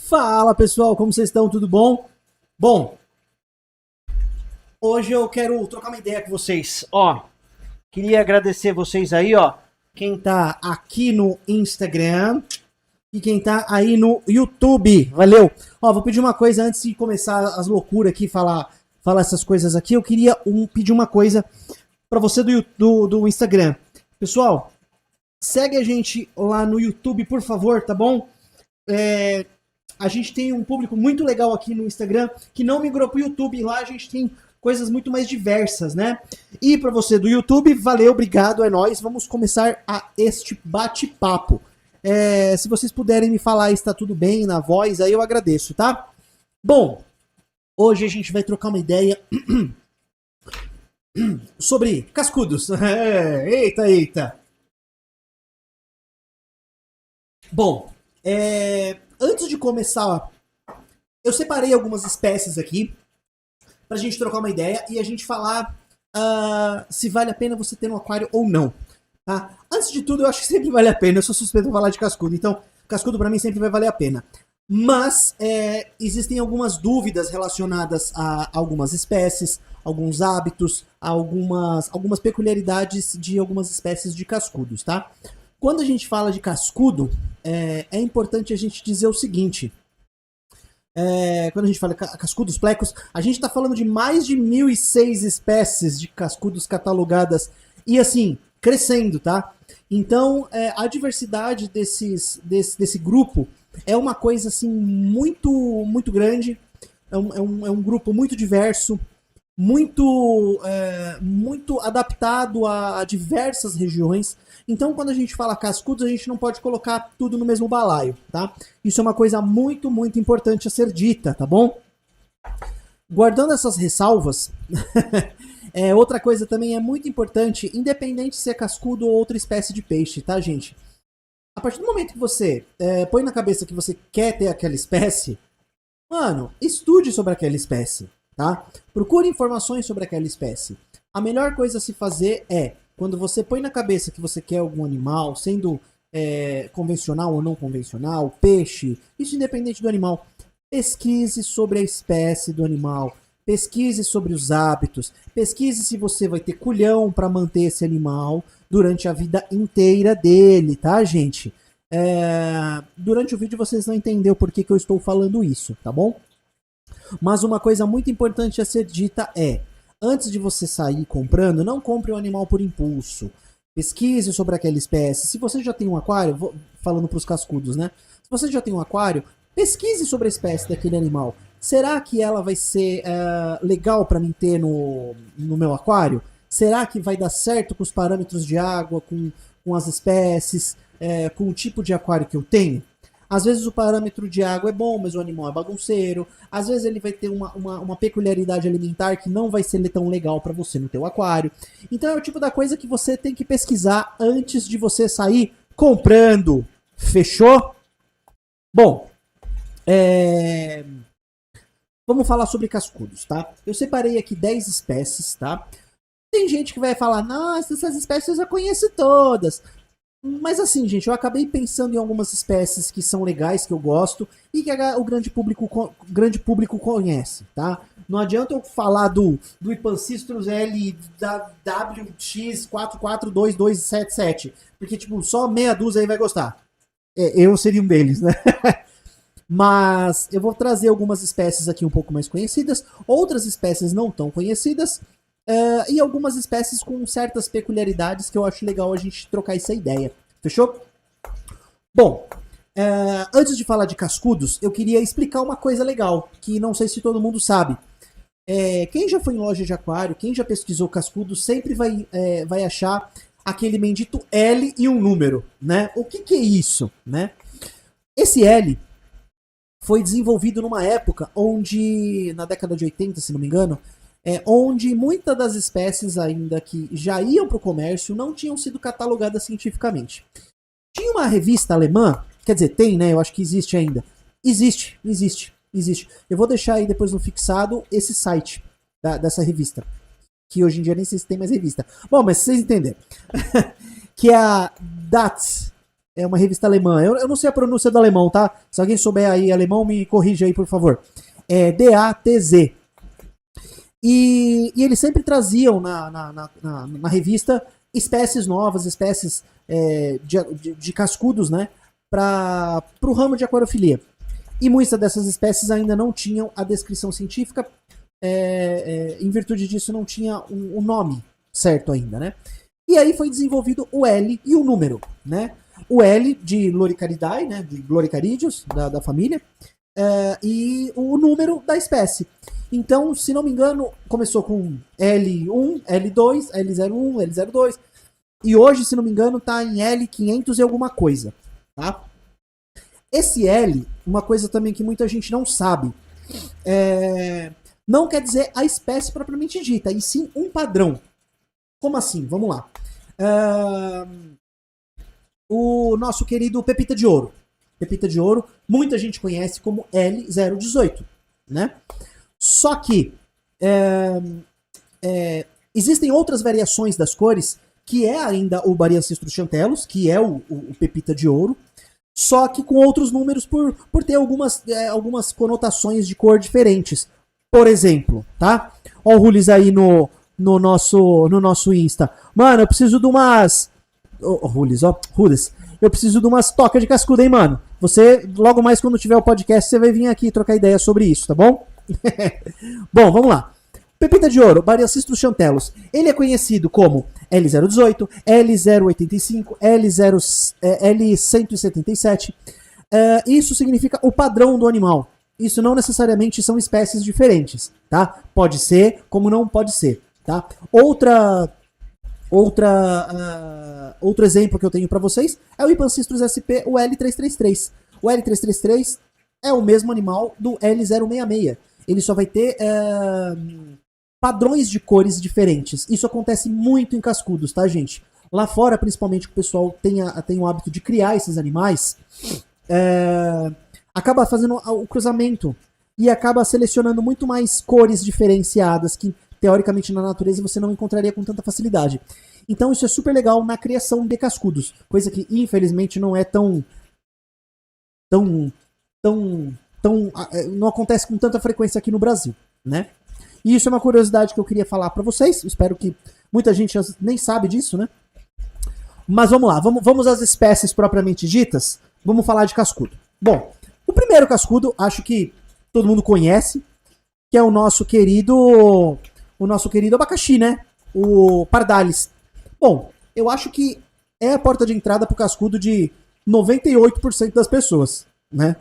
Fala pessoal, como vocês estão? Tudo bom? Bom, hoje eu quero trocar uma ideia com vocês. Queria agradecer vocês aí, quem tá aqui no Instagram e quem tá aí no YouTube. Valeu! Vou pedir uma coisa antes de começar as loucuras aqui, falar essas coisas aqui. Eu queria pedir uma coisa para você do Instagram. Pessoal, segue a gente lá no YouTube, por favor, tá bom? A gente tem um público muito legal aqui no Instagram que não migrou pro YouTube. Lá a gente tem coisas muito mais diversas, né? E para você do YouTube, valeu, obrigado, é nóis. Vamos começar este bate-papo. Se vocês puderem me falar está tudo bem na voz, aí eu agradeço, tá? Bom, hoje a gente vai trocar uma ideia sobre cascudos. Eita. Bom, antes de começar, eu separei algumas espécies aqui pra gente trocar uma ideia e a gente falar se vale a pena você ter um aquário ou não. Tá? Antes de tudo, eu acho que sempre vale a pena. Eu sou suspeito de falar de cascudo, então cascudo pra mim sempre vai valer a pena. Mas existem algumas dúvidas relacionadas a algumas espécies, alguns hábitos, algumas peculiaridades de algumas espécies de cascudos, tá? Quando a gente fala de cascudo, é importante a gente dizer o seguinte. Quando a gente fala cascudos plecos, a gente está falando de mais de 1.006 espécies de cascudos catalogadas e assim, crescendo, tá? Então, a diversidade desse grupo é uma coisa assim muito grande, é um grupo muito diverso, muito adaptado a diversas regiões. Então, quando a gente fala cascudos, a gente não pode colocar tudo no mesmo balaio, tá? Isso é uma coisa muito importante a ser dita, tá bom? Guardando essas ressalvas, outra coisa também é muito importante, independente se é cascudo ou outra espécie de peixe, tá, gente? A partir do momento que você põe na cabeça que você quer ter aquela espécie, mano, estude sobre aquela espécie, tá? Procure informações sobre aquela espécie. A melhor coisa a se fazer quando você põe na cabeça que você quer algum animal, sendo convencional ou não convencional, peixe, isso independente do animal, pesquise sobre a espécie do animal, pesquise sobre os hábitos, pesquise se você vai ter culhão para manter esse animal durante a vida inteira dele, tá, gente? Durante o vídeo vocês vão entender o porquê que eu estou falando isso, tá bom? Mas uma coisa muito importante a ser dita antes de você sair comprando, não compre um animal por impulso. Pesquise sobre aquela espécie. Se você já tem um aquário, falando para os cascudos, né? Se você já tem um aquário, pesquise sobre a espécie daquele animal. Será que ela vai ser legal para mim ter no meu aquário? Será que vai dar certo com os parâmetros de água, com as espécies, com o tipo de aquário que eu tenho? Às vezes o parâmetro de água é bom, mas o animal é bagunceiro. Às vezes ele vai ter uma peculiaridade alimentar que não vai ser tão legal para você no teu aquário. Então é o tipo da coisa que você tem que pesquisar antes de você sair comprando. Fechou? Bom, vamos falar sobre cascudos, tá? Eu separei aqui 10 espécies, tá? Tem gente que vai falar, nossa, essas espécies eu já conheço todas. Mas assim, gente, eu acabei pensando em algumas espécies que são legais, que eu gosto, e que o grande público conhece, tá? Não adianta eu falar do Ipancistrus LWX442277, porque, tipo, só meia dúzia aí vai gostar. Eu seria um deles, né? Mas eu vou trazer algumas espécies aqui um pouco mais conhecidas, outras espécies não tão conhecidas, e algumas espécies com certas peculiaridades que eu acho legal a gente trocar essa ideia. Fechou? Bom, antes de falar de cascudos, eu queria explicar uma coisa legal, que não sei se todo mundo sabe. Quem já foi em loja de aquário, quem já pesquisou cascudo, sempre vai achar aquele bendito L e um número, né? O que é isso, né? Esse L foi desenvolvido numa época onde, na década de 80, se não me engano, onde muitas das espécies ainda que já iam para o comércio não tinham sido catalogadas cientificamente. Tinha uma revista alemã, quer dizer, tem, né? Eu acho que existe ainda. Existe. Eu vou deixar aí depois no fixado esse site dessa revista, que hoje em dia nem sei se tem mais revista. Bom, mas vocês entenderam. Que é a DATS, É uma revista alemã. Eu não sei a pronúncia do alemão, tá? Se alguém souber aí alemão, me corrija aí, por favor. É DATZ. E eles sempre traziam na revista espécies novas, espécies de cascudos, né? Para o ramo de aquariofilia. E muitas dessas espécies ainda não tinham a descrição científica, em virtude disso não tinha um nome certo ainda, né? E aí foi desenvolvido o L e o número, né? O L de Loricaridae, né? De Loricaridius, da família, e o número da espécie. Então, se não me engano, começou com L1, L2, L01, L02, e hoje, se não me engano, tá em L500 e alguma coisa, tá? Esse L, uma coisa também que muita gente não sabe, não quer dizer a espécie propriamente dita, e sim um padrão. Como assim? Vamos lá. O nosso querido Pepita de Ouro. Pepita de Ouro, muita gente conhece como L018, né? Só que existem outras variações das cores, que é ainda o Bariancistros chantelos, que é o Pepita de Ouro, só que com outros números por ter algumas conotações de cor diferentes. Por exemplo, tá? Ó o Rulis aí no nosso Insta. Mano, eu preciso de umas... Rulis, eu preciso de umas tocas de cascudo, hein, mano? Você, logo mais quando tiver o podcast, você vai vir aqui trocar ideia sobre isso, tá bom? Bom, vamos lá. Pepita de Ouro, Bariancistros chantelos. Ele é conhecido como L018, L085, L177. Isso significa o padrão do animal. Isso não necessariamente são espécies diferentes, tá? Pode ser, como não pode ser, tá? Outro exemplo que eu tenho para vocês é o Ipancistros SP, o L333. O L333 é o mesmo animal do L066. Ele só vai ter padrões de cores diferentes. Isso acontece muito em cascudos, tá, gente? Lá fora, principalmente, que o pessoal tem o hábito de criar esses animais, acaba fazendo o cruzamento e acaba selecionando muito mais cores diferenciadas que, teoricamente, na natureza você não encontraria com tanta facilidade. Então isso é super legal na criação de cascudos, coisa que, infelizmente, não é tão não acontece com tanta frequência aqui no Brasil, né? E isso é uma curiosidade que eu queria falar para vocês. Espero que muita gente nem sabe disso, né? Mas vamos lá, vamos às espécies propriamente ditas. Vamos falar de cascudo. Bom, o primeiro cascudo, acho que todo mundo conhece, que é o nosso querido abacaxi, né? O Pardalis. Bom, eu acho que é a porta de entrada pro cascudo de 98% das pessoas, né?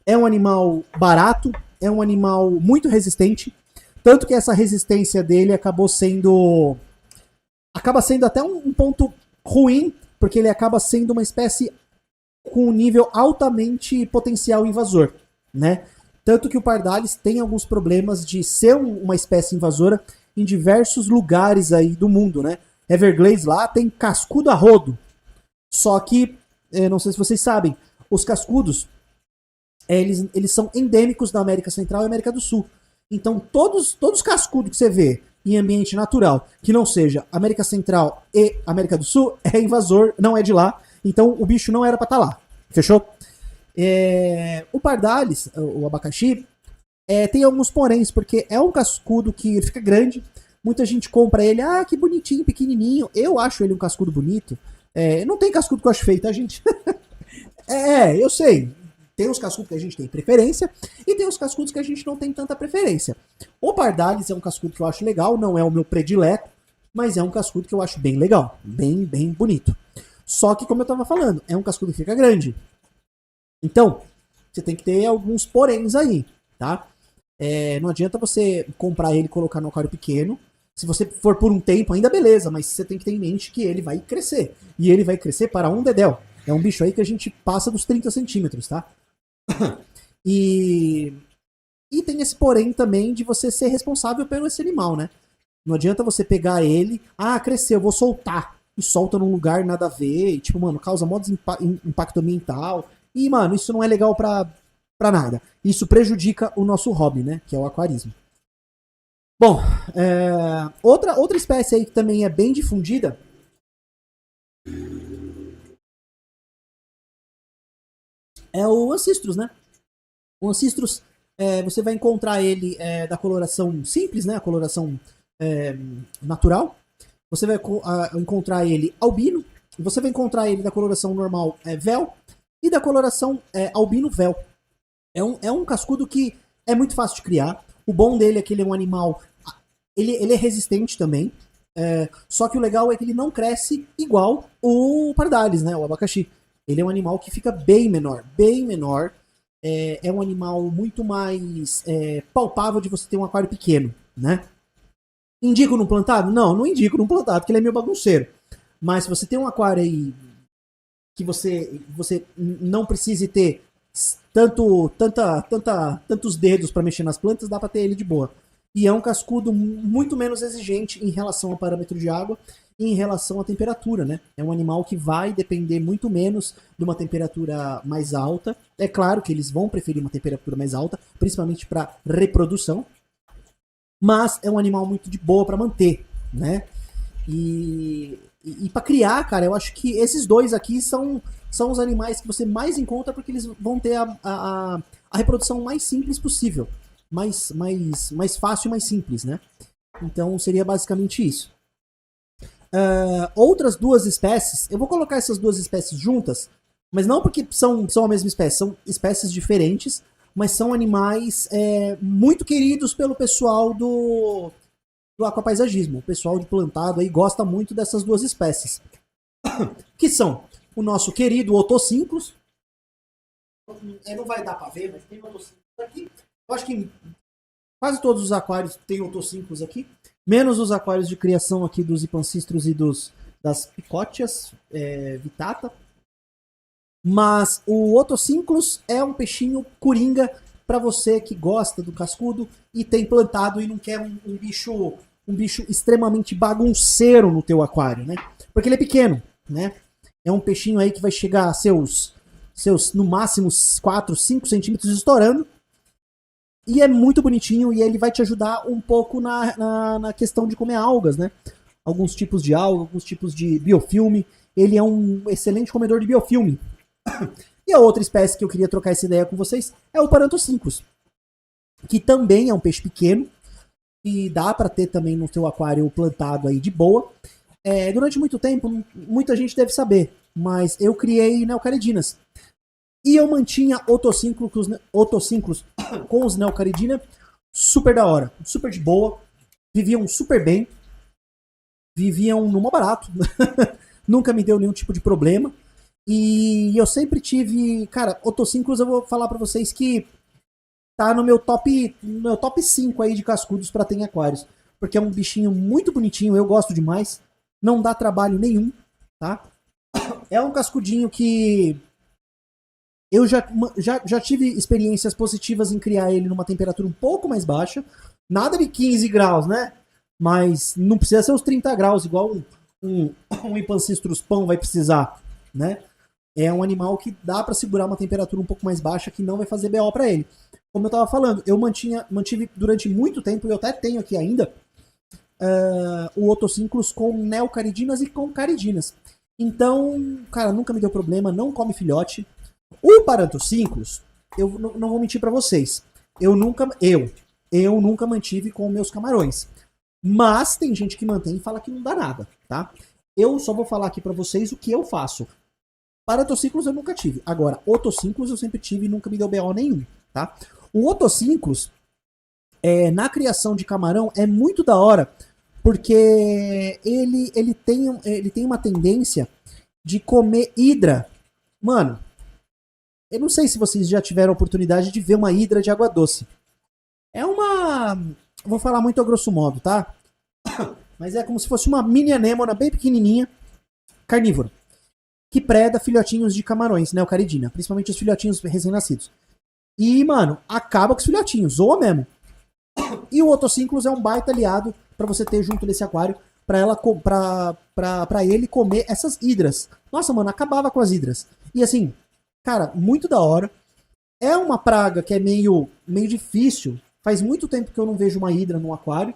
É um animal barato, é um animal muito resistente, tanto que essa resistência dele acaba sendo até um ponto ruim, porque ele acaba sendo uma espécie com um nível altamente potencial invasor, né? Tanto que o Pardalis tem alguns problemas de ser uma espécie invasora em diversos lugares aí do mundo, né? Everglades lá tem cascudo a rodo. Só que, não sei se vocês sabem, os cascudos, eles são endêmicos da América Central e América do Sul. Então, todos os cascudos que você vê em ambiente natural, que não seja América Central e América do Sul, é invasor, não é de lá. Então, o bicho não era pra estar lá. Fechou? O Pardalis, o abacaxi, tem alguns poréns, porque é um cascudo que fica grande. Muita gente compra ele, que bonitinho, pequenininho. Eu acho ele um cascudo bonito. Não tem cascudo que eu acho feio, tá, gente? Eu sei. Tem os cascudos que a gente tem preferência e tem os cascudos que a gente não tem tanta preferência. O Pardalis é um cascudo que eu acho legal, não é o meu predileto, mas é um cascudo que eu acho bem legal, bem bonito. Só que, como eu tava falando, é um cascudo que fica grande. Então, você tem que ter alguns poréns aí, tá? Não adianta você comprar ele e colocar no aquário pequeno. Se você for por um tempo, ainda beleza, mas você tem que ter em mente que ele vai crescer. E ele vai crescer para um dedéu. É um bicho aí que a gente passa dos 30 centímetros, tá? E tem esse porém também de você ser responsável pelo esse animal, né? Não adianta você pegar ele, cresceu, vou soltar. E solta num lugar nada a ver, e tipo, mano, causa mó impacto ambiental. E, mano, isso não é legal pra nada. Isso prejudica o nosso hobby, né? Que é o aquarismo. Bom, outra espécie aí que também é bem difundida é o Ancistrus, né? O Ancistrus, você vai encontrar ele da coloração simples, né? A coloração natural. Você vai encontrar ele albino. Você vai encontrar ele da coloração normal véu. E da coloração albino véu. É um cascudo que é muito fácil de criar. O bom dele é que ele é um animal... Ele é resistente também. Só que o legal é que ele não cresce igual o Pardalis, né? O abacaxi. Ele é um animal que fica bem menor. Bem menor. É um animal muito mais palpável de você ter um aquário pequeno, né? Indico no plantado? Não indico no plantado, porque ele é meio bagunceiro. Mas se você tem um aquário aí que você não precise ter tantos dedos para mexer nas plantas, dá para ter ele de boa. E é um cascudo muito menos exigente em relação ao parâmetro de água e em relação à temperatura, né? É um animal que vai depender muito menos de uma temperatura mais alta. É claro que eles vão preferir uma temperatura mais alta, principalmente para reprodução, mas é um animal muito de boa para manter, né? E para criar, cara, eu acho que esses dois aqui são os animais que você mais encontra porque eles vão ter a reprodução mais simples possível. Mais fácil e mais simples, né? Então seria basicamente isso. Outras duas espécies, eu vou colocar essas duas espécies juntas, mas não porque são a mesma espécie, são espécies diferentes, mas são animais muito queridos pelo pessoal do aquapaisagismo. O pessoal de plantado aí gosta muito dessas duas espécies. Que são o nosso querido Otocinclus. Não vai dar para ver, mas tem Otocinclus aqui. Eu acho que quase todos os aquários têm Otocinclus aqui, menos os aquários de criação aqui dos Ipancistros e das Picótias vitata. Mas o Otocinclus é um peixinho coringa para você que gosta do cascudo e tem plantado e não quer um bicho extremamente bagunceiro no teu aquário, né? Porque ele é pequeno, né? É um peixinho aí que vai chegar a seus no máximo 4, 5 centímetros estourando. E é muito bonitinho e ele vai te ajudar um pouco na questão de comer algas, né? Alguns tipos de alga, alguns tipos de biofilme. Ele é um excelente comedor de biofilme. E a outra espécie que eu queria trocar essa ideia com vocês é o Paranthocinclus, que também é um peixe pequeno e dá para ter também no seu aquário plantado aí de boa. Durante muito tempo, muita gente deve saber, mas eu criei Neocaridinas. E eu mantinha Otocinclus com os Neocaridina super da hora, super de boa, viviam super bem, viviam no mó barato, nunca me deu nenhum tipo de problema. E eu sempre tive, cara, Otocinclus eu vou falar pra vocês que tá no meu top 5 aí de cascudos pra ter em aquários. Porque é um bichinho muito bonitinho, eu gosto demais, não dá trabalho nenhum, tá? É um cascudinho que eu já tive experiências positivas em criar ele numa temperatura um pouco mais baixa. Nada de 15 graus, né? Mas não precisa ser os 30 graus, igual um Ipancistrus pão vai precisar, né? É um animal que dá para segurar uma temperatura um pouco mais baixa que não vai fazer BO para ele. Como eu tava falando, eu mantive durante muito tempo, e eu até tenho aqui ainda, o Otocinclus com neocaridinas e com caridinas. Então, cara, nunca me deu problema, não come filhote. O Paranthocinclus, eu não vou mentir para vocês, eu nunca mantive com meus camarões. Mas tem gente que mantém e fala que não dá nada, tá? Eu só vou falar aqui para vocês o que eu faço. Paranthocinclus eu nunca tive. Agora, Otocinclus eu sempre tive e nunca me deu BO nenhum, tá? O Otocinclus, na criação de camarão, é muito da hora, porque ele tem uma tendência de comer hidra. Mano, eu não sei se vocês já tiveram a oportunidade de ver uma hidra de água doce. Vou falar muito a grosso modo, tá? Mas é como se fosse uma mini anêmona bem pequenininha, carnívora, que preda filhotinhos de camarões, neocaridina, principalmente os filhotinhos recém-nascidos. E, mano, acaba com os filhotinhos, zoa mesmo. E o Otocinclus é um baita aliado pra você ter junto desse aquário, pra ele comer essas hidras. Nossa, mano, acabava com as hidras. E assim, cara, muito da hora. É uma praga que é meio difícil. Faz muito tempo que eu não vejo uma hidra no aquário.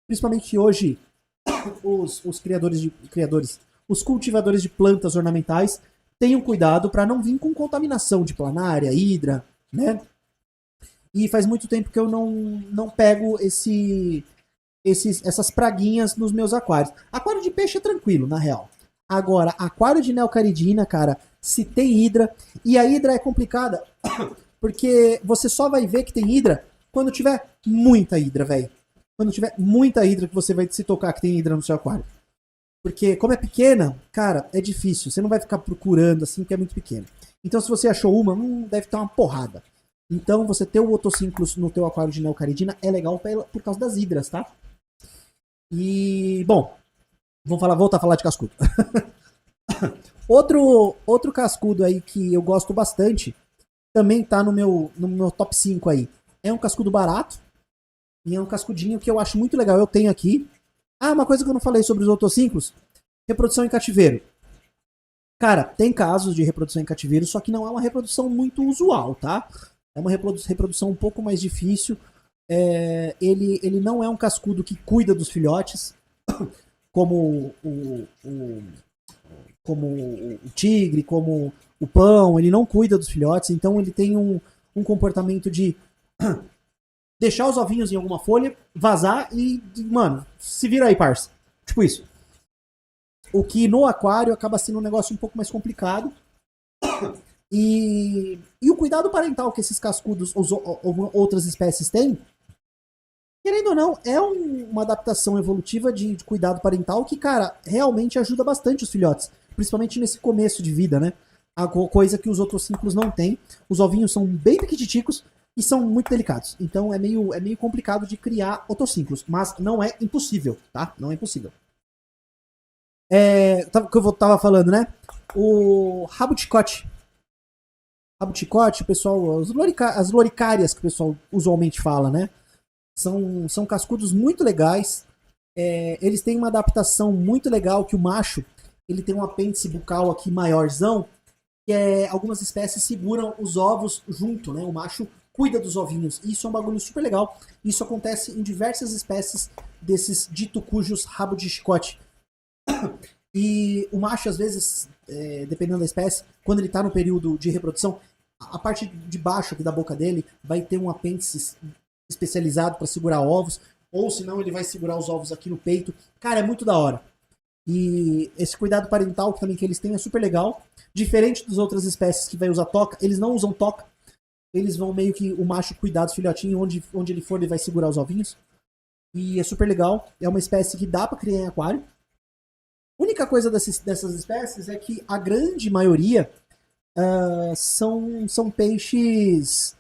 Principalmente hoje, os cultivadores de plantas ornamentais tenham cuidado para não vir com contaminação de planária, hidra, né? E faz muito tempo que eu não pego essas praguinhas nos meus aquários. Aquário de peixe é tranquilo, na real. Agora, aquário de neocaridina, cara, se tem hidra, e a hidra é complicada, porque você só vai ver que tem hidra quando tiver muita hidra, velho. Quando tiver muita hidra que você vai se tocar que tem hidra no seu aquário. Porque como é pequena, cara, é difícil. Você não vai ficar procurando assim, porque é muito pequeno. Então se você achou uma, deve ter uma porrada. Então você ter o Otocinclus no teu aquário de neocaridina é legal por causa das hidras, tá? E, bom, voltar a falar de cascudo. Outro cascudo aí que eu gosto bastante, também tá no meu top 5 aí. É um cascudo barato, e é um cascudinho que eu acho muito legal. Eu tenho aqui. Ah, uma coisa que eu não falei sobre os otocinclos. Reprodução em cativeiro. Cara, tem casos de reprodução em cativeiro, só que não é uma reprodução muito usual, tá? É uma reprodução um pouco mais difícil. Ele não é um cascudo que cuida dos filhotes, como o tigre, como o pão. Ele não cuida dos filhotes, então ele tem um comportamento de deixar os ovinhos em alguma folha, vazar e, mano, se vira aí, parça. Tipo isso. O que no aquário acaba sendo um negócio um pouco mais complicado. E o cuidado parental que esses cascudos ou outras espécies têm, querendo ou não, é uma adaptação evolutiva de cuidado parental que, cara, realmente ajuda bastante os filhotes. Principalmente nesse começo de vida, né? A coisa que os outros ciclos não têm. Os ovinhos são bem pequiticos e são muito delicados. Então é meio complicado de criar otociclos. Mas não é impossível, tá? Não é impossível. O que eu tava falando, né? O rabo de chicote. Rabo de chicote, o pessoal. As loricárias que o pessoal usualmente fala, né? São cascudos muito legais. Eles têm uma adaptação muito legal que o macho ele tem um apêndice bucal aqui maiorzão. Que algumas espécies seguram os ovos junto, né? O macho cuida dos ovinhos. Isso é um bagulho super legal. Isso acontece em diversas espécies desses dito cujos rabo de chicote. E o macho, às vezes, dependendo da espécie, quando ele está no período de reprodução, a parte de baixo aqui da boca dele vai ter um apêndice especializado para segurar ovos, ou senão ele vai segurar os ovos aqui no peito. Cara, é muito da hora. E esse cuidado parental também que eles têm é super legal. Diferente das outras espécies que vai usar toca, eles não usam toca. Eles vão meio que o macho cuidar dos filhotinhos, onde ele for ele vai segurar os ovinhos. E é super legal. É uma espécie que dá para criar em aquário. A única coisa dessas espécies é que a grande maioria são peixes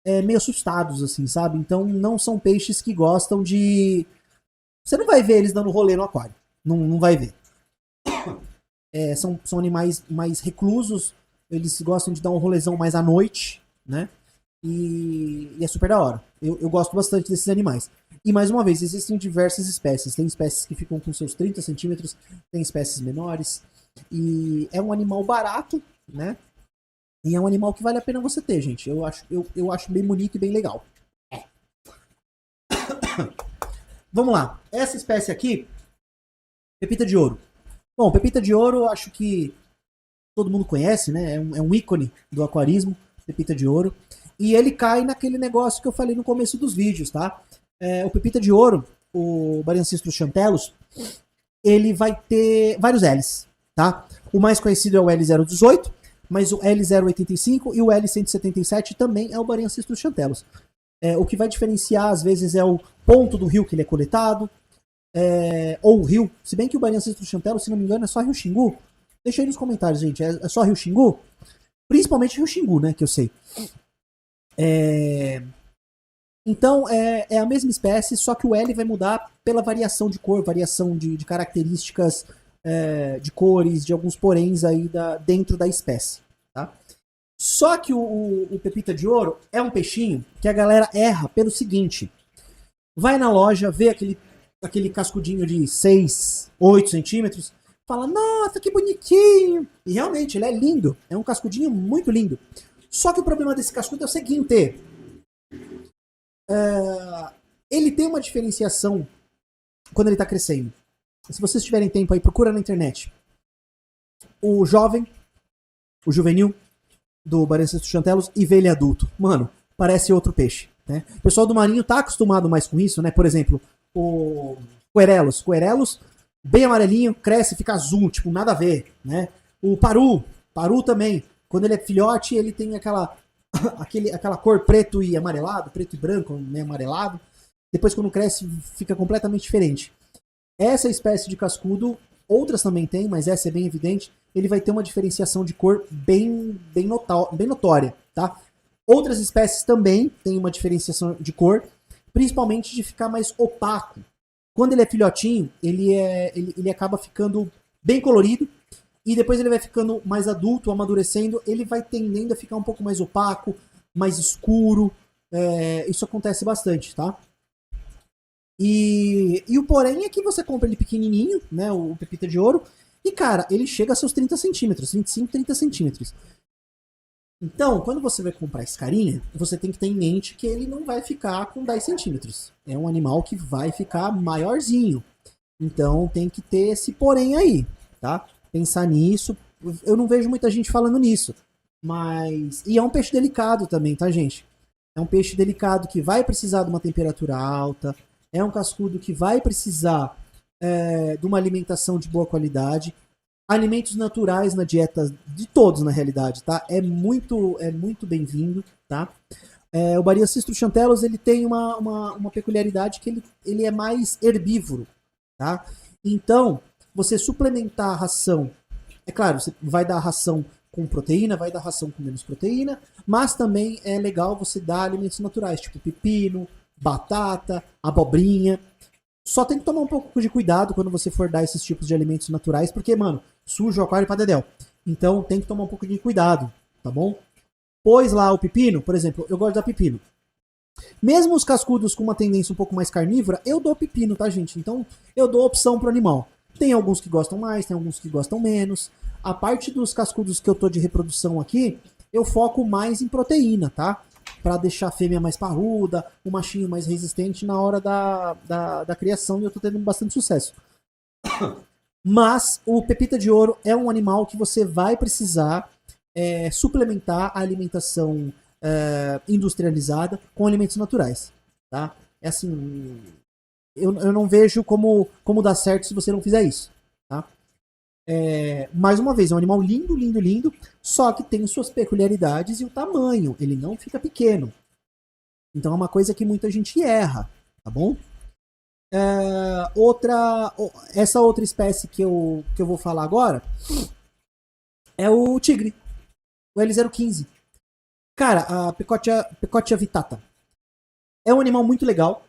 meio assustados, assim, sabe? Então não são peixes que gostam de... Você não vai ver eles dando rolê no aquário. Não vai ver. São animais mais reclusos. Eles gostam de dar um rolezão mais à noite, né? E é super da hora. Eu gosto bastante desses animais. E mais uma vez, existem diversas espécies. Tem espécies que ficam com seus 30 centímetros, tem espécies menores. E é um animal barato, né? E é um animal que vale a pena você ter, gente. Eu acho bem bonito e bem legal. Vamos lá. Essa espécie aqui, pepita de ouro. Bom, pepita de ouro, acho que todo mundo conhece, né? É um ícone do aquarismo, pepita de ouro. E ele cai naquele negócio que eu falei no começo dos vídeos, tá? O pepita de ouro, o Bariancistros chantelos, ele vai ter vários L's, tá? O mais conhecido é o L018, mas o L085 e o L177 também é o Bariancistros chantelos. O que vai diferenciar, às vezes, é o ponto do rio que ele é coletado, ou o rio, se bem que o Bariancistros chantelos, se não me engano, é só Rio Xingu. Deixa aí nos comentários, gente, é só Rio Xingu? Principalmente Rio Xingu, né, que eu sei. Então, é a mesma espécie, só que o L vai mudar pela variação de cor, variação de características de cores, de alguns poréns aí dentro da espécie. Tá? Só que o pepita de ouro é um peixinho que a galera erra pelo seguinte. Vai na loja, vê aquele cascudinho de 6, 8 centímetros, fala, nossa, que bonitinho. E realmente, ele é lindo, é um cascudinho muito lindo. Só que o problema desse cascudo é o seguinte. Ele tem uma diferenciação quando ele está crescendo. Se vocês tiverem tempo aí, procura na internet. O jovem, o juvenil do Bariacisto chantelos e ver ele adulto. Mano, parece outro peixe, né? O pessoal do marinho tá acostumado mais com isso, né? Por exemplo, o Coerelos. Coerelos, bem amarelinho, cresce, fica azul, tipo, nada a ver, né? O Paru também, quando ele é filhote, ele tem aquela cor preto e amarelado, preto e branco, meio amarelado. Depois, quando cresce, fica completamente diferente. Essa espécie de cascudo, outras também tem, mas essa é bem evidente, ele vai ter uma diferenciação de cor bem notória, tá? Outras espécies também têm uma diferenciação de cor, principalmente de ficar mais opaco. Quando ele é filhotinho, ele acaba ficando bem colorido, e depois ele vai ficando mais adulto, amadurecendo, ele vai tendendo a ficar um pouco mais opaco, mais escuro. Isso acontece bastante, tá? E o porém é que você compra ele pequenininho, né, o Pepita de Ouro, e cara, ele chega a seus 30 centímetros, 25, 30 centímetros. Então, quando você vai comprar esse carinha, você tem que ter em mente que ele não vai ficar com 10 centímetros. É um animal que vai ficar maiorzinho. Então tem que ter esse porém aí, tá? Pensar nisso. Eu não vejo muita gente falando nisso. Mas. E é um peixe delicado também, tá, gente? É um peixe delicado que vai precisar de uma temperatura alta. É um cascudo que vai precisar de uma alimentação de boa qualidade. Alimentos naturais na dieta de todos, na realidade, tá? É muito bem-vindo, tá? O Bariacisto chantelos, ele tem uma peculiaridade que ele é mais herbívoro, tá? Então, você suplementar a ração, é claro, você vai dar ração com proteína, vai dar ração com menos proteína, mas também é legal você dar alimentos naturais, tipo pepino, batata, abobrinha. Só tem que tomar um pouco de cuidado quando você for dar esses tipos de alimentos naturais, porque, mano, suja o aquário pra dedéu. Então tem que tomar um pouco de cuidado, tá bom? Pois lá o pepino, por exemplo, eu gosto de dar pepino. Mesmo os cascudos com uma tendência um pouco mais carnívora, eu dou pepino, tá, gente? Então eu dou opção pro animal. Tem alguns que gostam mais, tem alguns que gostam menos. A parte dos cascudos que eu tô de reprodução aqui, eu foco mais em proteína, tá? Pra deixar a fêmea mais parruda, o machinho mais resistente na hora da criação, e eu tô tendo bastante sucesso. Mas o Pepita de Ouro é um animal que você vai precisar suplementar a alimentação industrializada com alimentos naturais, tá? É assim, eu não vejo como dar certo se você não fizer isso, tá? Mais uma vez, é um animal lindo, lindo, lindo, só que tem suas peculiaridades e o tamanho, ele não fica pequeno. Então é uma coisa que muita gente erra, tá bom? Essa outra espécie que eu vou falar agora é o tigre, o L015. Cara, a Picotia vitata é um animal muito legal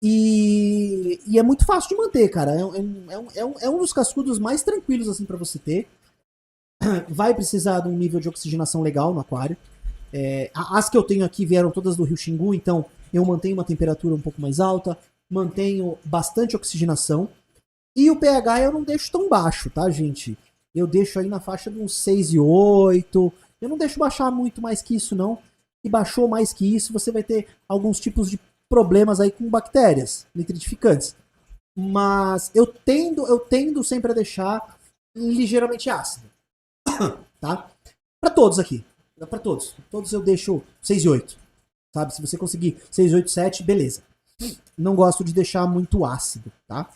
e é muito fácil de manter, cara. É um dos cascudos mais tranquilos assim para você ter. Vai precisar de um nível de oxigenação legal no aquário. As que eu tenho aqui vieram todas do Rio Xingu, então eu mantenho uma temperatura um pouco mais alta, mantenho bastante oxigenação. E o pH eu não deixo tão baixo, tá, gente? Eu deixo aí na faixa de uns 6,8. Eu não deixo baixar muito mais que isso, não. E baixou mais que isso, você vai ter alguns tipos de problemas aí com bactérias nitrificantes. Mas eu tendo sempre a deixar ligeiramente ácido. Tá? Para todos aqui. Para todos. Todos eu deixo 6,8. Sabe? Se você conseguir 6,8, 7, beleza. Não gosto de deixar muito ácido, tá?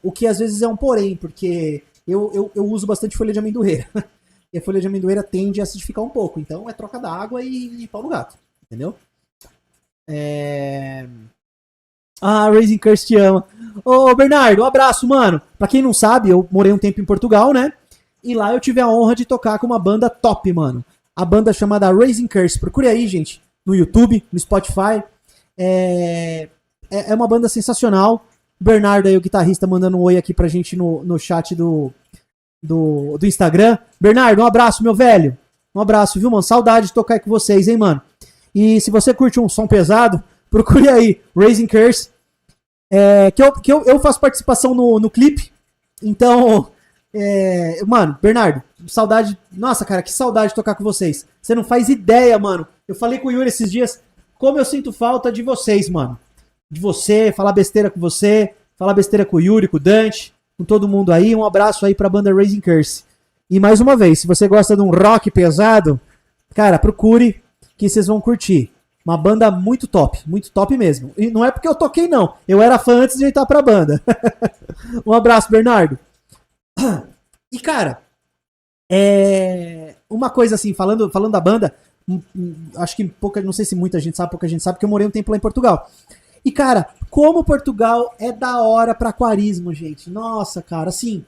O que às vezes é um porém, porque eu uso bastante folha de amendoeira. E a folha de amendoeira tende a acidificar um pouco. Então é troca d'água e pau no gato. Entendeu? Raising Curse te ama. Ô, Bernardo, um abraço, mano. Pra quem não sabe, eu morei um tempo em Portugal, né? E lá eu tive a honra de tocar com uma banda top, mano. A banda chamada Raising Curse. Procure aí, gente, no YouTube, no Spotify. É uma banda sensacional. Bernardo aí, o guitarrista, mandando um oi aqui pra gente no chat do Instagram. Bernardo, um abraço, meu velho. Um abraço, viu, mano? Saudade de tocar aí com vocês, hein, mano? E se você curte um som pesado, procure aí, Raising Curse. Que eu faço participação no clipe. Então, mano, Bernardo, saudade. Nossa, cara, que saudade de tocar com vocês. Você não faz ideia, mano. Eu falei com o Yuri esses dias como eu sinto falta de vocês, mano. De você, falar besteira com você, falar besteira com o Yuri, com o Dante, com todo mundo aí. Um abraço aí pra banda Raising Curse. E mais uma vez, se você gosta de um rock pesado, cara, procure que vocês vão curtir. Uma banda muito top mesmo. E não é porque eu toquei, não. Eu era fã antes de entrar pra banda. Um abraço, Bernardo. E, cara, uma coisa assim, falando da banda, acho que não sei se muita gente sabe, pouca gente sabe que eu morei um tempo lá em Portugal. E, cara, como Portugal é da hora pra aquarismo, gente. Nossa, cara, assim,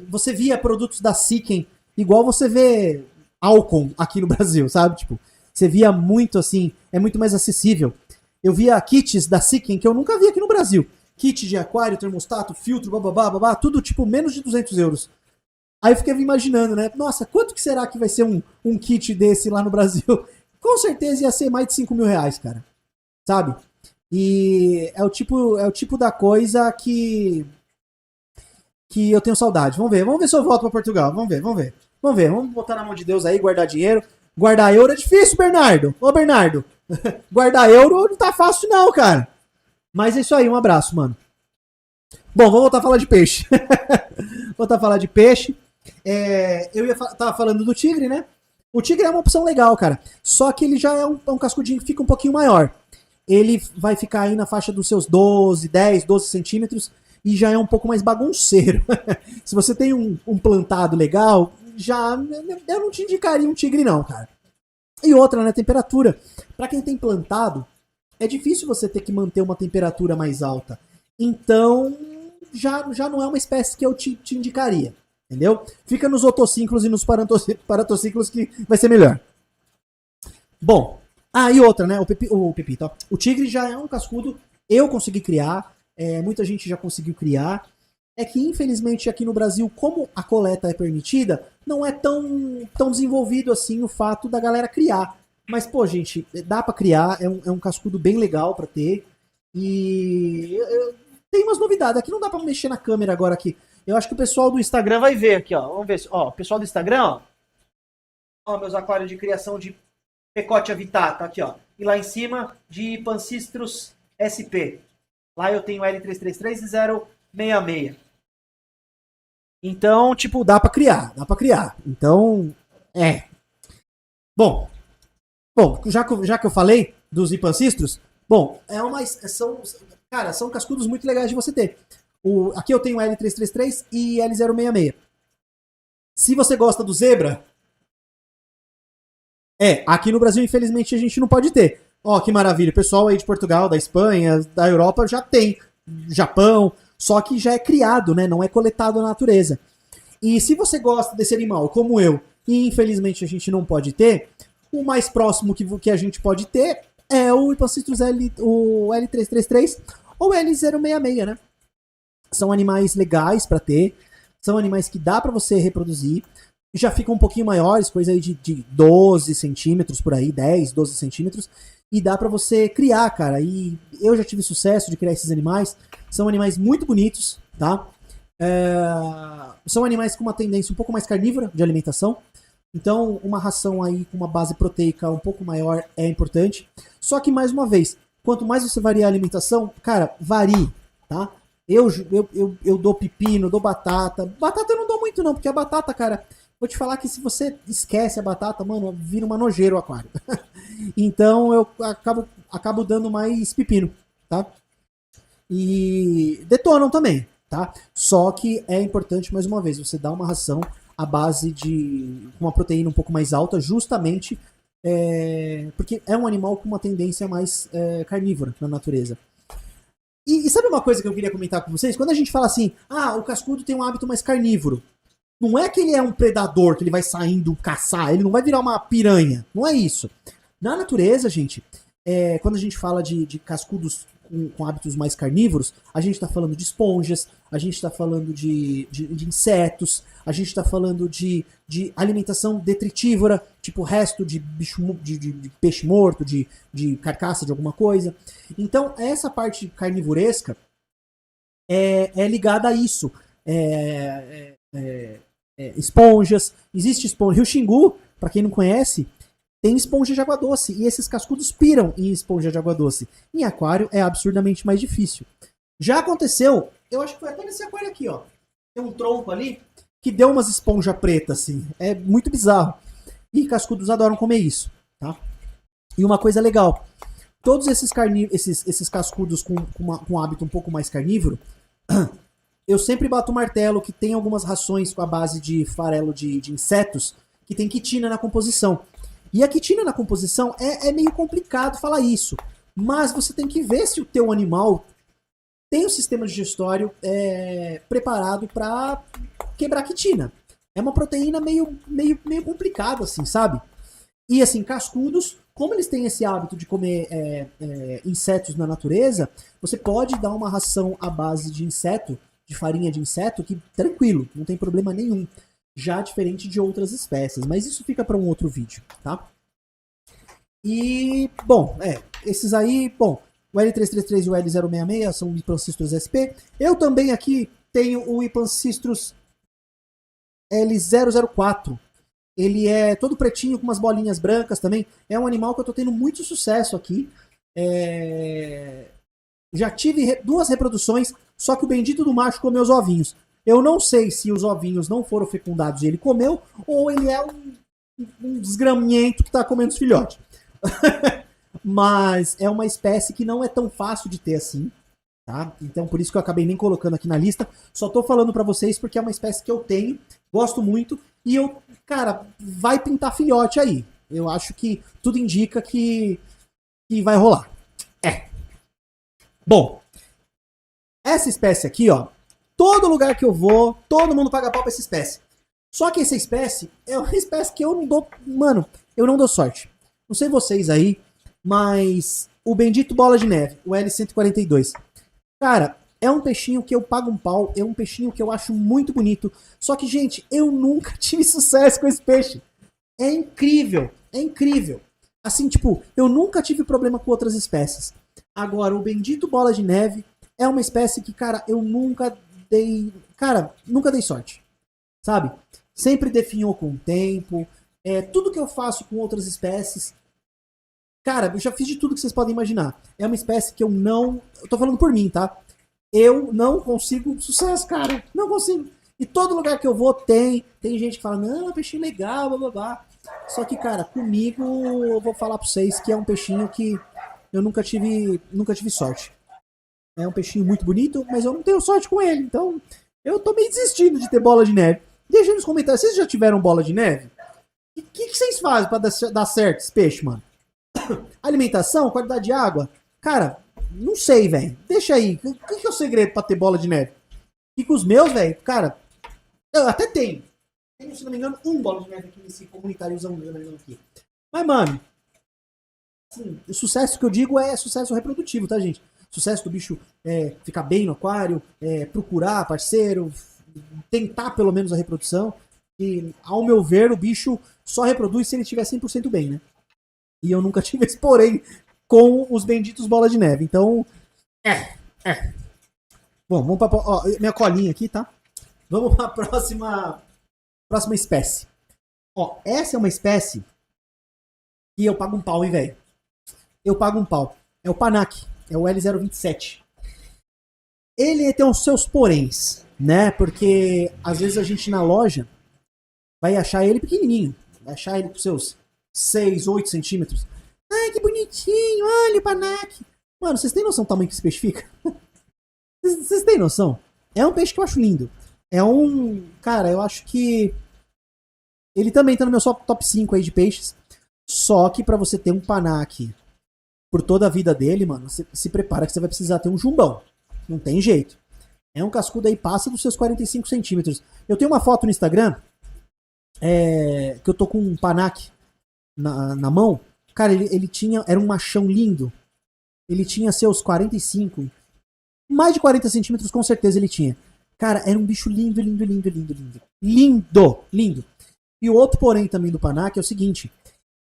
você via produtos da Sicken igual você vê Alcon aqui no Brasil, sabe? Tipo, você via muito assim, é muito mais acessível. Eu via kits da Sicken que eu nunca vi aqui no Brasil. Kit de aquário, termostato, filtro, bababá, tudo tipo menos de 200 euros. Aí eu fiquei imaginando, né? Nossa, quanto que será que vai ser um kit desse lá no Brasil? Com certeza ia ser mais de 5 mil reais, cara. Sabe? E é o tipo da coisa que eu tenho saudade. Vamos ver se eu volto pra Portugal. Vamos ver. Vamos botar na mão de Deus aí, guardar dinheiro. Guardar euro é difícil, Bernardo. Ô, Bernardo. Guardar euro não tá fácil não, cara. Mas é isso aí, um abraço, mano. Bom, vamos voltar a falar de peixe. Tava falando do tigre, né? O tigre é uma opção legal, cara. Só que ele já é um cascudinho que fica um pouquinho maior. Ele vai ficar aí na faixa dos seus 10, 12 centímetros e já é um pouco mais bagunceiro. Se você tem um plantado legal, eu não te indicaria um tigre não, cara. E outra, né, temperatura. Pra quem tem plantado, é difícil você ter que manter uma temperatura mais alta. Então, já não é uma espécie que eu te indicaria. Entendeu? Fica nos otocínclos e nos paratocínclos que vai ser melhor. Bom, e outra, né? O Pepito, ó. O tigre já é um cascudo. Eu consegui criar. Muita gente já conseguiu criar. É que, infelizmente, aqui no Brasil, como a coleta é permitida, não é tão desenvolvido assim o fato da galera criar. Mas, pô, gente, dá pra criar. É um cascudo bem legal pra ter. E tem umas novidades. Aqui não dá pra mexer na câmera agora aqui. Eu acho que o pessoal do Instagram vai ver aqui, ó. Vamos ver. Ó, o pessoal do Instagram, ó. Ó, meus aquários de criação de Pecote avitata, aqui, ó. E lá em cima, de Pancistrus SP. Lá eu tenho L333 e 066. Então, tipo, dá pra criar. Então, Bom, já que eu falei dos Ipancistros, são cascudos muito legais de você ter. Aqui eu tenho L333 e L066. Se você gosta do zebra, aqui no Brasil, infelizmente, a gente não pode ter. Ó, que maravilha. O pessoal aí de Portugal, da Espanha, da Europa já tem. Japão, só que já é criado, né? Não é coletado na natureza. E se você gosta desse animal, como eu, e infelizmente a gente não pode ter, o mais próximo que a gente pode ter é o Ipancistrus o L333 ou L066, né? São animais legais para ter, são animais que dá para você reproduzir, já ficam um pouquinho maiores, coisa aí de 12 centímetros por aí, 10, 12 centímetros, e dá para você criar, cara. E eu já tive sucesso de criar esses animais, são animais muito bonitos, tá? São animais com uma tendência um pouco mais carnívora de alimentação, então uma ração aí com uma base proteica um pouco maior é importante. Só que, mais uma vez, quanto mais você variar a alimentação, cara, varie, tá? Eu dou pepino, dou batata. Batata eu não dou muito não, porque a batata, cara, vou te falar que se você esquece a batata, mano, vira uma nojeira o aquário. Então eu acabo dando mais pepino, tá? E detonam também, tá? Só que é importante, mais uma vez, você dar uma ração à base de uma proteína um pouco mais alta, justamente porque é um animal com uma tendência mais carnívora na natureza. E sabe uma coisa que eu queria comentar com vocês? Quando a gente fala assim, o cascudo tem um hábito mais carnívoro, não é que ele é um predador, que ele vai saindo caçar, ele não vai virar uma piranha, não é isso. Na natureza, gente, quando a gente fala de cascudos com hábitos mais carnívoros, a gente está falando de esponjas, a gente está falando de insetos, a gente está falando de alimentação detritívora, tipo resto de peixe morto, de carcaça de alguma coisa. Então, essa parte carnivoresca é ligada a isso. Esponjas, existe esponja. Rio Xingu, para quem não conhece, tem esponja de água doce, e esses cascudos piram em esponja de água doce. Em aquário é absurdamente mais difícil. Já aconteceu, eu acho que foi até nesse aquário aqui, ó. tem um tronco ali que deu umas esponjas pretas, assim. É muito bizarro. E cascudos adoram comer isso, tá? E uma coisa legal, todos esses cascudos com um hábito um pouco mais carnívoro, eu sempre bato o martelo que tem algumas rações com a base de farelo de insetos que tem quitina na composição. E a quitina na composição é meio complicado falar isso, mas você tem que ver se o teu animal tem um sistema digestório preparado para quebrar quitina. É uma proteína meio complicada, assim, sabe? E assim, cascudos, como eles têm esse hábito de comer insetos na natureza, você pode dar uma ração à base de inseto, de farinha de inseto, que tranquilo, não tem problema nenhum. Já diferente de outras espécies, mas isso fica para um outro vídeo, tá? E, bom, esses aí, bom, o L333 e o L066 são o Ipancistros SP. Eu também aqui tenho o Ipancistros L004. Ele é todo pretinho com umas bolinhas brancas também. É um animal que eu tô tendo muito sucesso aqui. Já tive 2 reproduções, só que o bendito do macho comeu os ovinhos. Eu não sei se os ovinhos não foram fecundados e ele comeu, ou ele é um desgramento que tá comendo os filhotes. Mas é uma espécie que não é tão fácil de ter assim, tá? Então por isso que eu acabei nem colocando aqui na lista. Só tô falando pra vocês porque é uma espécie que eu tenho, gosto muito, e eu, cara, vai pintar filhote aí. Eu acho que tudo indica que vai rolar. Bom, essa espécie aqui, ó, todo lugar que eu vou, todo mundo paga pau pra essa espécie. Só que essa espécie é uma espécie que eu não dou, mano, eu não dou sorte. Não sei vocês aí, mas o bendito bola de neve, o L142. Cara, é um peixinho que eu pago um pau, é um peixinho que eu acho muito bonito. Só que, gente, eu nunca tive sucesso com esse peixe. É incrível, é incrível. Assim, tipo, eu nunca tive problema com outras espécies. Agora, o bendito bola de neve é uma espécie que, cara, eu nunca dei... Cara, nunca dei sorte, sabe? Sempre definhou com o tempo. Tudo que eu faço com outras espécies... Cara, eu já fiz de tudo que vocês podem imaginar. É uma espécie que eu não... Eu tô falando por mim, tá? Eu não consigo sucesso, cara. Não consigo. E todo lugar que eu vou tem gente que fala, não, peixinho legal, blá blá blá. Só que, cara, comigo eu vou falar pra vocês que é um peixinho que eu nunca tive sorte. É um peixinho muito bonito, mas eu não tenho sorte com ele. Então, eu tô meio desistindo de ter bola de neve. Deixa nos comentários, vocês já tiveram bola de neve? O que vocês fazem pra dar certo esse peixe, mano? Alimentação, qualidade de água? Cara, não sei, velho. Deixa aí. O que é o segredo pra ter bola de neve? E com os meus, velho, cara, eu até tenho. Tenho, se não me engano, um bola de neve aqui nesse comunitáriozão aqui. Mas, mano, assim, o sucesso que eu digo é sucesso reprodutivo, tá, gente? Sucesso do bicho ficar bem no aquário, procurar parceiro, tentar pelo menos a reprodução. E, ao meu ver, o bicho só reproduz se ele estiver 100% bem, né? E eu nunca tive esse porém com os benditos bola de neve. Então, Bom, vamos pra... Ó, minha colinha aqui, tá? Vamos pra próxima espécie. Ó, essa é uma espécie que eu pago um pau, hein, velho? Eu pago um pau. É o Panac. É o L027. Ele tem os seus poréns, né? Porque às vezes a gente na loja vai achar ele pequenininho. Vai achar ele com seus 6, 8 centímetros. Ai, que bonitinho. Olha o Panac. Mano, vocês têm noção do tamanho que esse peixe fica? Vocês têm noção? É um peixe que eu acho lindo. É um... Cara, eu acho que... Ele também tá no meu top 5 aí de peixes. Só que pra você ter um Panac por toda a vida dele, mano, você se prepara que você vai precisar ter um jumbão. Não tem jeito. É um cascudo aí, passa dos seus 45 centímetros. Eu tenho uma foto no Instagram que eu tô com um Panac na mão. Cara, ele tinha... Era um machão lindo. Ele tinha seus 45. Mais de 40 centímetros com certeza ele tinha. Cara, era um bicho lindo, lindo, lindo, lindo, lindo. Lindo, lindo. E o outro porém também do Panac é o seguinte.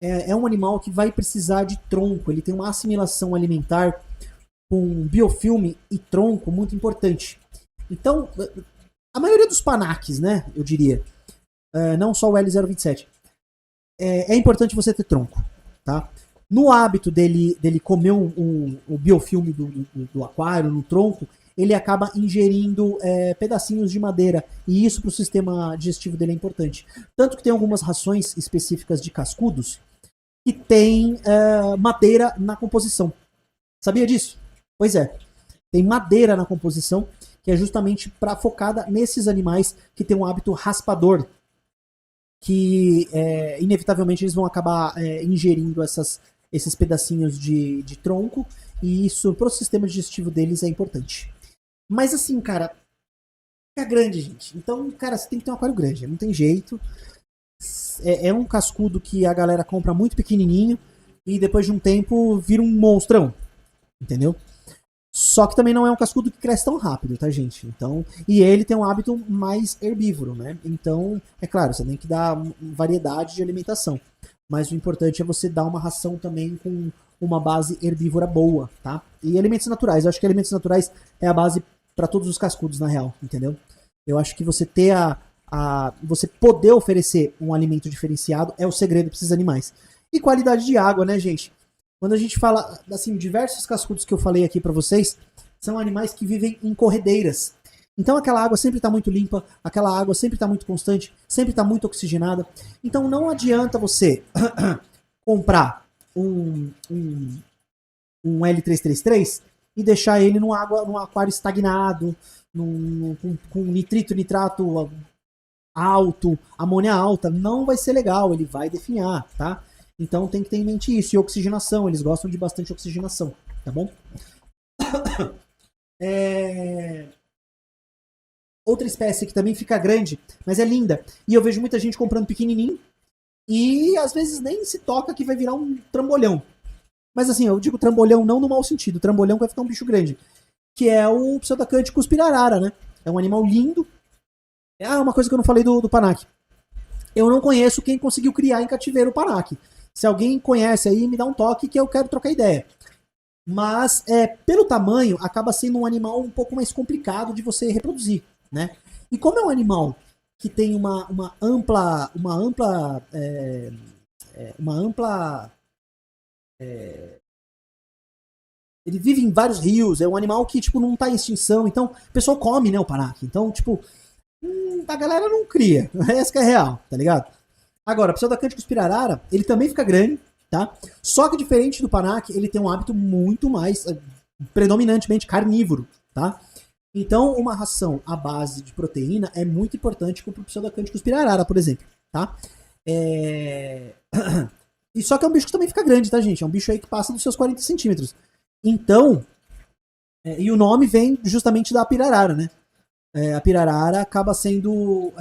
É um animal que vai precisar de tronco. Ele tem uma assimilação alimentar com biofilme e tronco muito importante. Então, a maioria dos Panacs, né, eu diria, não só o L027, é importante você ter tronco, tá? No hábito dele comer o biofilme do aquário, no tronco, ele acaba ingerindo pedacinhos de madeira. E isso para o sistema digestivo dele é importante. Tanto que tem algumas rações específicas de cascudos que tem madeira na composição. Sabia disso? Pois é. Tem madeira na composição, que é justamente focada nesses animais que têm um hábito raspador, que inevitavelmente eles vão acabar ingerindo esses pedacinhos de tronco, e isso pro sistema digestivo deles é importante. Mas assim, cara, fica grande, gente. Então, cara, você tem que ter um aquário grande, não tem jeito. É um cascudo que a galera compra muito pequenininho e depois de um tempo vira um monstrão, entendeu? Só que também não é um cascudo que cresce tão rápido, tá, gente? Então, e ele tem um hábito mais herbívoro, né? Então, é claro, você tem que dar variedade de alimentação. Mas o importante é você dar uma ração também com uma base herbívora boa, tá? E alimentos naturais. Eu acho que alimentos naturais é a base para todos os cascudos, na real, entendeu? Eu acho que você ter você poder oferecer um alimento diferenciado é o segredo para esses animais. E qualidade de água, né, gente? Quando a gente fala, assim, diversos cascudos que eu falei aqui para vocês, são animais que vivem em corredeiras. Então aquela água sempre está muito limpa, aquela água sempre está muito constante, sempre está muito oxigenada. Então não adianta você comprar um L333 e deixar ele num aquário estagnado, com nitrito, nitrato alto, amônia alta. Não vai ser legal, ele vai definhar, tá? Então tem que ter em mente isso. E oxigenação, eles gostam de bastante oxigenação, tá bom? Outra espécie que também fica grande, mas é linda. E eu vejo muita gente comprando pequenininho e às vezes nem se toca que vai virar um trambolhão. Mas assim, eu digo trambolhão não no mau sentido, trambolhão que vai ficar um bicho grande. Que é o Pseudacanthius pirarara, né? É um animal lindo. Uma coisa que eu não falei do Panaque. Eu não conheço quem conseguiu criar em cativeiro o Panaque. Se alguém conhece aí, me dá um toque que eu quero trocar ideia. Mas, pelo tamanho, acaba sendo um animal um pouco mais complicado de você reproduzir, né? E como é um animal que tem uma ampla ele vive em vários rios, é um animal que, tipo, não tá em extinção, então o pessoal come, né, o Panaque. Então, tipo, a galera não cria, essa que é real, tá ligado? Agora, o Pseudacanthius pirarara, ele também fica grande, tá? Só que diferente do Panaque, ele tem um hábito muito mais, predominantemente carnívoro, tá? Então, uma ração à base de proteína é muito importante para o Pseudacanthius pirarara, por exemplo, tá? E só que é um bicho que também fica grande, tá, gente? É um bicho aí que passa dos seus 40 centímetros. Então, e o nome vem justamente da pirarara, né? A pirarara acaba sendo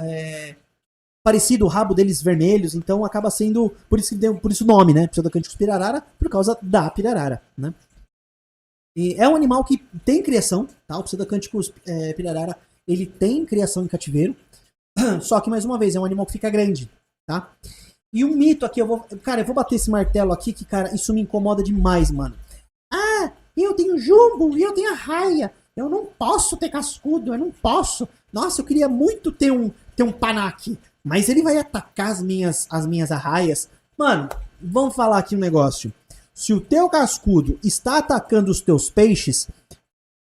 parecido, o rabo deles vermelhos, então acaba sendo, por isso o nome, né? Pseudacanthius pirarara, por causa da pirarara, né? E é um animal que tem criação, tá? O Pseudacanthius pirarara, ele tem criação em cativeiro, só que, mais uma vez, é um animal que fica grande, tá? E um mito aqui, eu vou bater esse martelo aqui, que, cara, isso me incomoda demais, mano. Eu tenho jumbo e eu tenho arraia. Eu não posso ter cascudo, eu não posso. Nossa, eu queria muito ter um Panaque, mas ele vai atacar as minhas arraias. Mano, vamos falar aqui um negócio. Se o teu cascudo está atacando os teus peixes,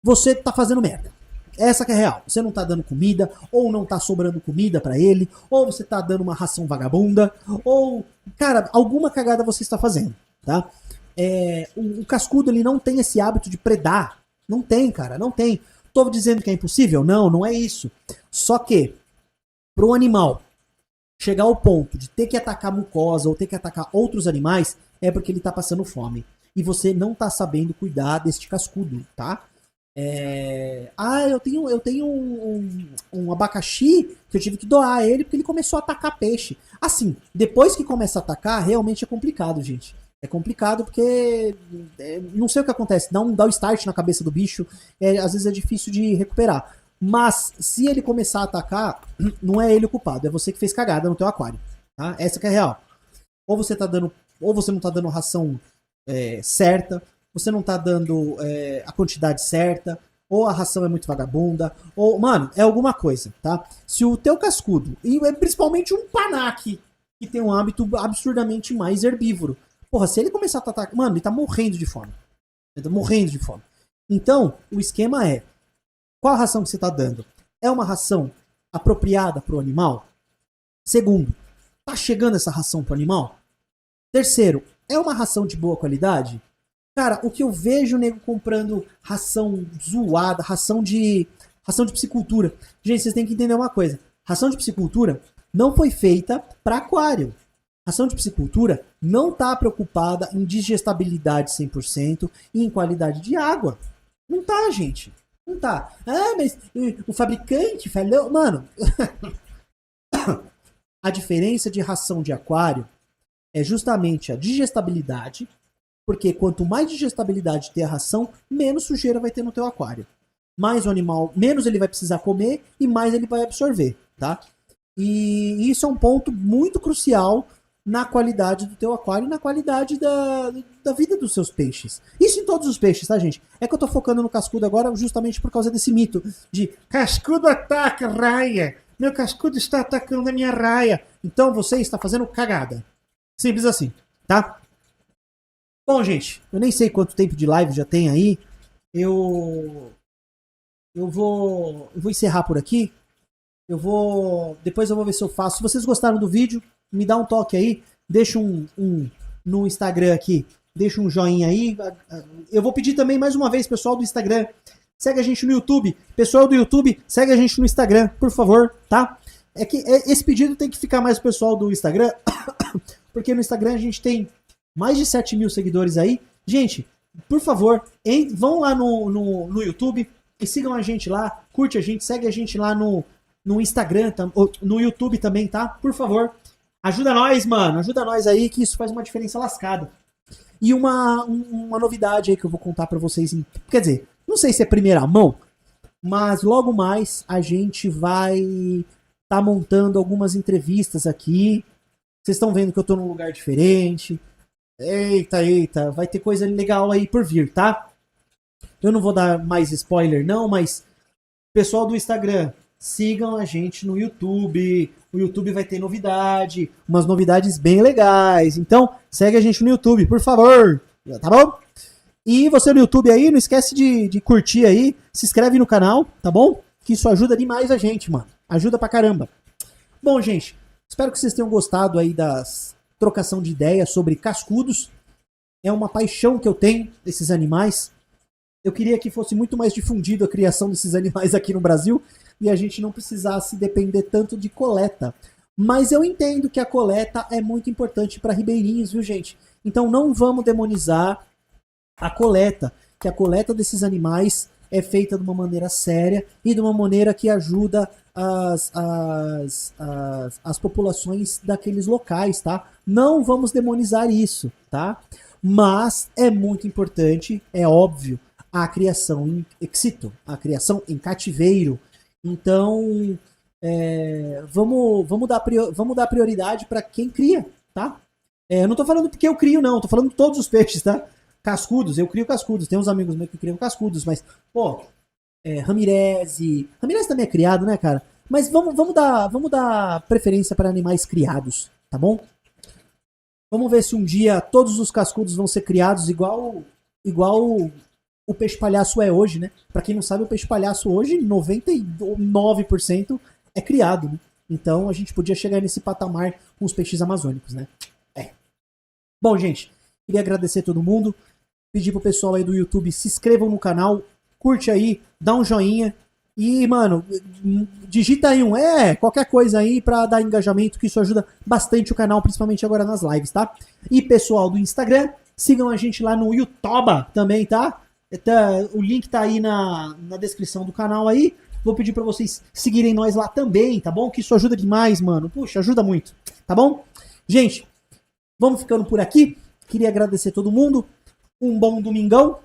você tá fazendo merda. Essa que é real. Você não tá dando comida, ou não tá sobrando comida pra ele, ou você tá dando uma ração vagabunda, ou, cara, alguma cagada você está fazendo, tá? O cascudo, ele não tem esse hábito de predar. Não tem, cara, não tem. Tô dizendo que é impossível? Não, não é isso. Só que, pro animal chegar ao ponto de ter que atacar mucosa ou ter que atacar outros animais, é porque ele tá passando fome. E você não tá sabendo cuidar deste cascudo, tá? Eu tenho um abacaxi que eu tive que doar ele porque ele começou a atacar peixe. Assim, depois que começa a atacar, realmente é complicado, gente. É complicado porque não sei o que acontece, dá um start na cabeça do bicho, às vezes é difícil de recuperar. Mas se ele começar a atacar, não é ele o culpado, é você que fez cagada no teu aquário, tá? Essa que é a real. Ou você não tá dando ração certa, você não tá dando a quantidade certa, ou a ração é muito vagabunda, ou, mano, é alguma coisa, tá? Se o teu cascudo, e principalmente um Panaque, que tem um hábito absurdamente mais herbívoro, porra, se ele começar a atacar, mano, ele tá morrendo de fome. Ele tá morrendo de fome. Então, o esquema é, Qual a ração que você está dando? É uma ração apropriada para o animal? Segundo, tá chegando essa ração para o animal? Terceiro, é uma ração de boa qualidade? Cara, o que eu vejo o nego comprando ração zoada, ração de piscicultura. Gente, vocês têm que entender uma coisa. Ração de piscicultura não foi feita para aquário. Ração de piscicultura não está preocupada em digestibilidade 100% e em qualidade de água. Não tá, gente. Não tá. Ah, mas o fabricante falou... Mano, a diferença de ração de aquário é justamente a digestibilidade, porque quanto mais digestibilidade ter a ração, menos sujeira vai ter no teu aquário. Mais o animal, menos ele vai precisar comer e mais ele vai absorver, tá? E isso é um ponto muito crucial na qualidade do teu aquário e na qualidade da vida dos seus peixes. Isso em todos os peixes, tá, gente? É que eu tô focando no cascudo agora justamente por causa desse mito de cascudo ataca raia. Meu cascudo está atacando a minha raia. Então você está fazendo cagada. Simples assim, tá? Bom, gente, eu nem sei quanto tempo de live já tem aí. Eu vou encerrar por aqui. Depois eu vou ver se eu faço. Se vocês gostaram do vídeo, me dá um toque aí. Deixa no Instagram aqui. Deixa um joinha aí. Eu vou pedir também mais uma vez, pessoal do Instagram. Segue a gente no YouTube. Pessoal do YouTube, segue a gente no Instagram, por favor, tá? É que esse pedido tem que ficar mais pro pessoal do Instagram. Porque no Instagram a gente tem mais de 7 mil seguidores aí. Gente, por favor, vão lá no YouTube e sigam a gente lá. Curte a gente, segue a gente lá no Instagram, no YouTube também, tá? Por favor, ajuda nós, mano. Ajuda nós aí, que isso faz uma diferença lascada. E uma novidade aí que eu vou contar pra vocês. Quer dizer, não sei se é primeira mão, mas logo mais a gente vai tá montando algumas entrevistas aqui. Vocês estão vendo que eu tô num lugar diferente. Eita, vai ter coisa legal aí por vir, tá? Eu não vou dar mais spoiler não, mas pessoal do Instagram, sigam a gente no YouTube. O YouTube vai ter novidade, umas novidades bem legais. Então, segue a gente no YouTube, por favor. Tá bom? E você no YouTube aí, não esquece de curtir aí, se inscreve no canal, tá bom? Que isso ajuda demais a gente, mano. Ajuda pra caramba. Bom, gente, espero que vocês tenham gostado aí das trocação de ideias sobre cascudos. É uma paixão que eu tenho desses animais. Eu queria que fosse muito mais difundido a criação desses animais aqui no Brasil e a gente não precisasse depender tanto de coleta. Mas eu entendo que a coleta é muito importante para ribeirinhos, viu, gente? Então não vamos demonizar a coleta, que a coleta desses animais é feita de uma maneira séria e de uma maneira que ajuda as populações daqueles locais, tá? Não vamos demonizar isso, tá? Mas é muito importante, é óbvio, a criação em excito, a criação em cativeiro. Então, vamos dar prioridade para quem cria, tá? Eu não tô falando porque eu crio, não. Tô falando de todos os peixes, tá? Cascudos, eu crio cascudos. Tem uns amigos meus que criam cascudos, mas, pô, Ramirez também é criado, né, cara? Mas vamos dar preferência para animais criados, tá bom? Vamos ver se um dia todos os cascudos vão ser criados igual o peixe palhaço é hoje, né? Pra quem não sabe, o peixe palhaço hoje, 99% é criado, né? Então a gente podia chegar nesse patamar com os peixes amazônicos, né? Bom, gente, queria agradecer a todo mundo. Pedir pro pessoal aí do YouTube, se inscrevam no canal, curte aí, dá um joinha. E, mano, digita aí qualquer coisa aí pra dar engajamento, que isso ajuda bastante o canal, principalmente agora nas lives, tá? E pessoal do Instagram, sigam a gente lá no YouTube também, tá? O link tá aí na descrição do canal aí. Vou pedir pra vocês seguirem nós lá também, tá bom? Que isso ajuda demais, mano. Puxa, ajuda muito, tá bom? Gente, vamos ficando por aqui. Queria agradecer a todo mundo. Um bom domingão.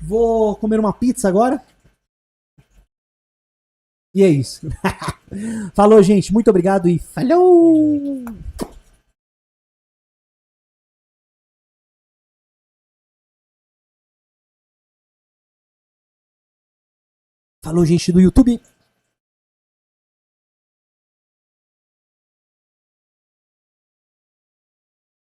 Vou comer uma pizza agora. E é isso. Falou, gente. Muito obrigado e falou! Falou, gente do YouTube.